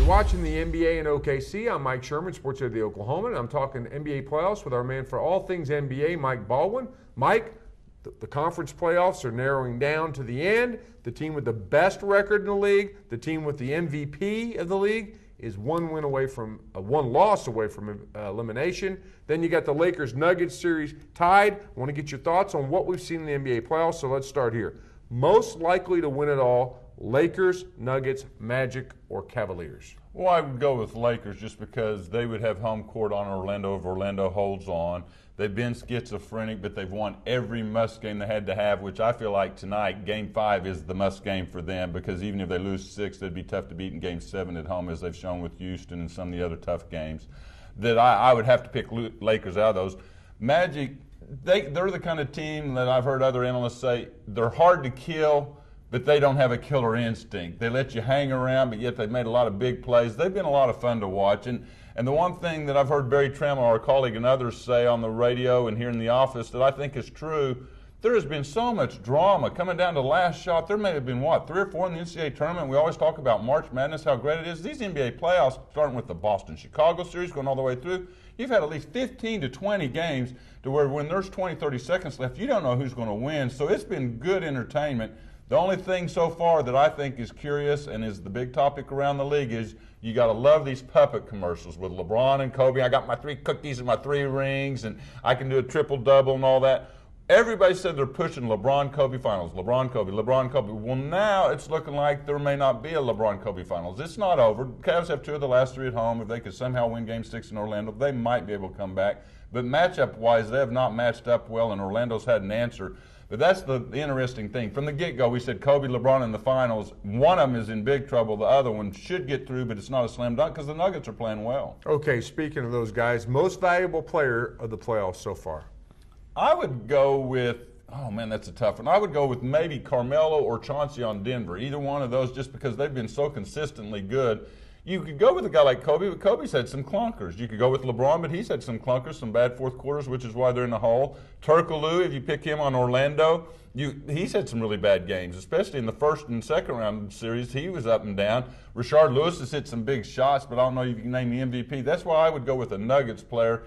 watching the NBA and OKC. I'm Mike Sherman, sports editor of the Oklahoman, and I'm talking NBA playoffs with our man for all things NBA, Mike Baldwin. Mike, the conference playoffs are narrowing down to the end. The team with the best record in the league, the team with the MVP of the league, is one loss away from elimination. Then you got the Lakers-Nuggets series tied. I want to get your thoughts on what we've seen in the NBA playoffs, so let's start here. Most likely to win it all, Lakers, Nuggets, Magic, or Cavaliers? Well, I would go with Lakers just because they would have home court on Orlando if Orlando holds on. They've been schizophrenic, but they've won every must game they had to have, which I feel like tonight, Game 5 is the must game for them because even if they lose 6, they'd be tough to beat in Game 7 at home, as they've shown with Houston and some of the other tough games. That I would have to pick Lakers out of those. Magic, they're the kind of team that I've heard other analysts say, they're hard to kill, but they don't have a killer instinct. They let you hang around, but yet they've made a lot of big plays. They've been a lot of fun to watch. And the one thing that I've heard Barry Trammell, our colleague, and others say on the radio and here in the office that I think is true, there has been so much drama coming down to the last shot. There may have been, 3 or 4 in the NCAA tournament. We always talk about March Madness, how great it is. These NBA playoffs, starting with the Boston-Chicago series, going all the way through, you've had at least 15 to 20 games to where when there's 20, 30 seconds left, you don't know who's going to win. So it's been good entertainment. The only thing so far that I think is curious and is the big topic around the league is you got to love these puppet commercials with LeBron and Kobe. I got my 3 cookies and my 3 rings, and I can do a triple-double and all that. Everybody said they're pushing LeBron-Kobe finals, LeBron-Kobe, LeBron-Kobe. Well, now it's looking like there may not be a LeBron-Kobe finals. It's not over. The Cavs have 2 of the last 3 at home. If they could somehow win Game 6 in Orlando, they might be able to come back. But matchup-wise, they have not matched up well, and Orlando's had an answer. But that's the interesting thing. From the get-go, we said Kobe, LeBron in the finals. One of them is in big trouble. The other one should get through, but it's not a slam dunk because the Nuggets are playing well. Okay, speaking of those guys, most valuable player of the playoffs so far? I would go with, that's a tough one. I would go with maybe Carmelo or Chauncey on Denver. Either one of those just because they've been so consistently good. You could go with a guy like Kobe, but Kobe's had some clunkers. You could go with LeBron, but he's had some clunkers, some bad fourth quarters, which is why they're in the hole. Turkoglu, if you pick him on Orlando, he's had some really bad games, especially in the first and second round series. He was up and down. Rashard Lewis has hit some big shots, but I don't know if you can name the MVP. That's why I would go with a Nuggets player,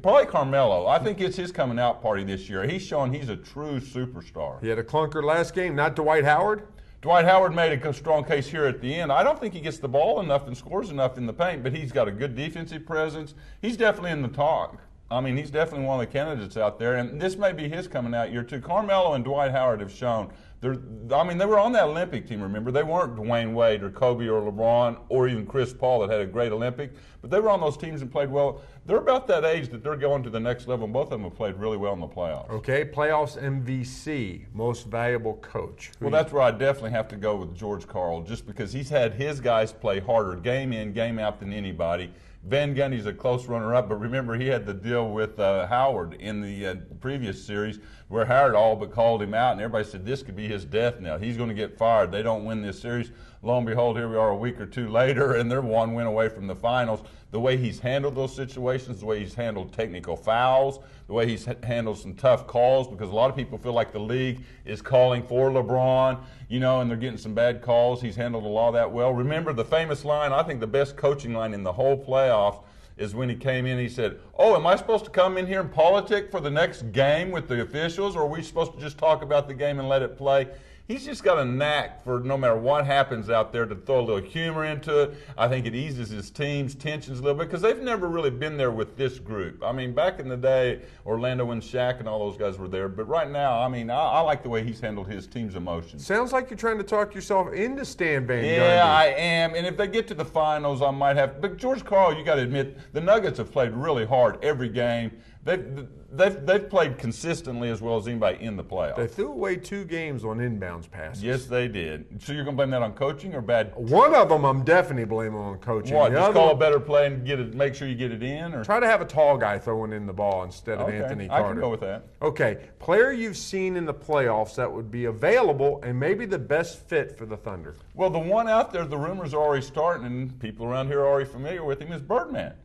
probably Carmelo. I think it's his coming out party this year. He's showing he's a true superstar. He had a clunker last game, not Dwight Howard? Dwight Howard made a strong case here at the end. I don't think he gets the ball enough and scores enough in the paint, but he's got a good defensive presence. He's definitely in the talk. I mean, he's definitely one of the candidates out there, and this may be his coming out year too. Carmelo and Dwight Howard have shown they were on that Olympic team, remember? They weren't Dwayne Wade or Kobe or LeBron or even Chris Paul that had a great Olympic, but they were on those teams and played well. They're about that age that they're going to the next level, and both of them have played really well in the playoffs. Okay, playoffs MVC, most valuable coach. Well, that's where I definitely have to go with George Karl, just because he's had his guys play harder game in, game out than anybody. Van Gundy's a close runner-up, but remember he had the deal with Howard in the previous series where Howard all but called him out, and everybody said this could be his death now. He's going to get fired. They don't win this series. Lo and behold, here we are a week or 2 later, and they're 1 win away from the finals. The way he's handled those situations, the way he's handled technical fouls, the way he's handled some tough calls, because a lot of people feel like the league is calling for LeBron, and they're getting some bad calls. He's handled a lot of that well. Remember the famous line, I think the best coaching line in the whole playoffs, is when he came in, he said, am I supposed to come in here and politic for the next game with the officials, or are we supposed to just talk about the game and let it play? He's just got a knack for no matter what happens out there to throw a little humor into it. I think it eases his team's tensions a little bit because they've never really been there with this group. I mean, back in the day, Orlando and Shaq and all those guys were there. But right now, I like the way he's handled his team's emotions. Sounds like you're trying to talk yourself into Stan Van Gundy. Yeah, I am. And if they get to the finals, I might have. But George Karl, you got to admit, the Nuggets have played really hard every game. They've played consistently as well as anybody in the playoffs. They threw away 2 games on inbounds passes. Yes, they did. So you're going to blame that on coaching or bad? One of them I'm definitely blaming on coaching. What, just call a better play and make sure you get it in? Or? Try to have a tall guy throwing in the ball instead of Anthony Carter. I can go with that. Okay, player you've seen in the playoffs that would be available and maybe the best fit for the Thunder. Well, the one out there, the rumors are already starting, and people around here are already familiar with him, is Birdman.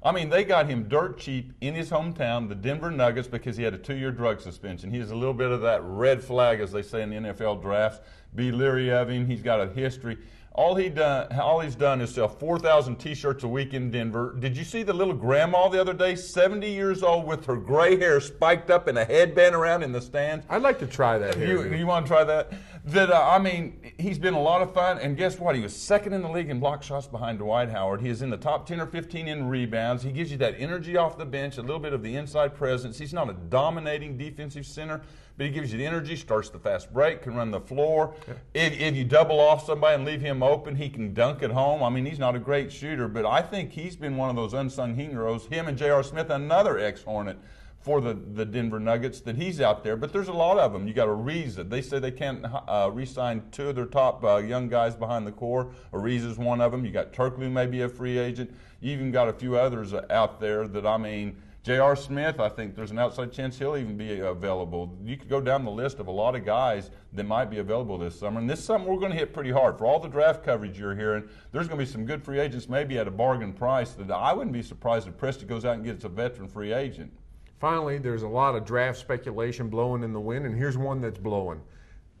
I mean, they got him dirt cheap in his hometown, the Denver Nuggets, because he had a 2-year drug suspension. He has a little bit of that red flag, as they say in the NFL drafts. Be leery of him. He's got a history. All he's done is sell 4,000 T-shirts a week in Denver. Did you see the little grandma the other day, 70 years old, with her gray hair spiked up and a headband around in the stands? I'd like to try that here. You want to try that? I mean, he's been a lot of fun, and guess what? He was second in the league in block shots behind Dwight Howard. He is in the top 10 or 15 in rebounds. He gives you that energy off the bench, a little bit of the inside presence. He's not a dominating defensive center, but he gives you the energy, starts the fast break, can run the floor. If you double off somebody and leave him open, he can dunk at home. I mean, he's not a great shooter, but I think he's been one of those unsung heroes. Him and J.R. Smith, another ex-Hornet for the Denver Nuggets, that he's out there. But there's a lot of them. You got Ariza. They say they can't re-sign two of their top young guys behind the core. Ariza's one of them. You got Turkoglu, maybe a free agent. You even got a few others out there that, I mean, J.R. Smith, I think there's an outside chance he'll even be available. You could go down the list of a lot of guys that might be available this summer. And this summer we're going to hit pretty hard. For all the draft coverage you're hearing, there's going to be some good free agents, maybe at a bargain price, that I wouldn't be surprised if Preston goes out and gets a veteran free agent. Finally, there's a lot of draft speculation blowing in the wind, and here's one that's blowing.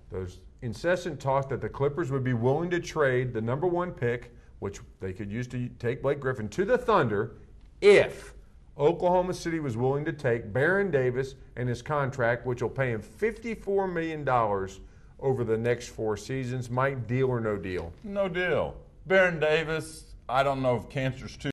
There's incessant talk that the Clippers would be willing to trade the number 1 pick, which they could use to take Blake Griffin, to the Thunder if Oklahoma City was willing to take Baron Davis and his contract, which will pay him $54 million over the next 4 seasons. Mike, deal or no deal? No deal. Baron Davis, I don't know if cancer's too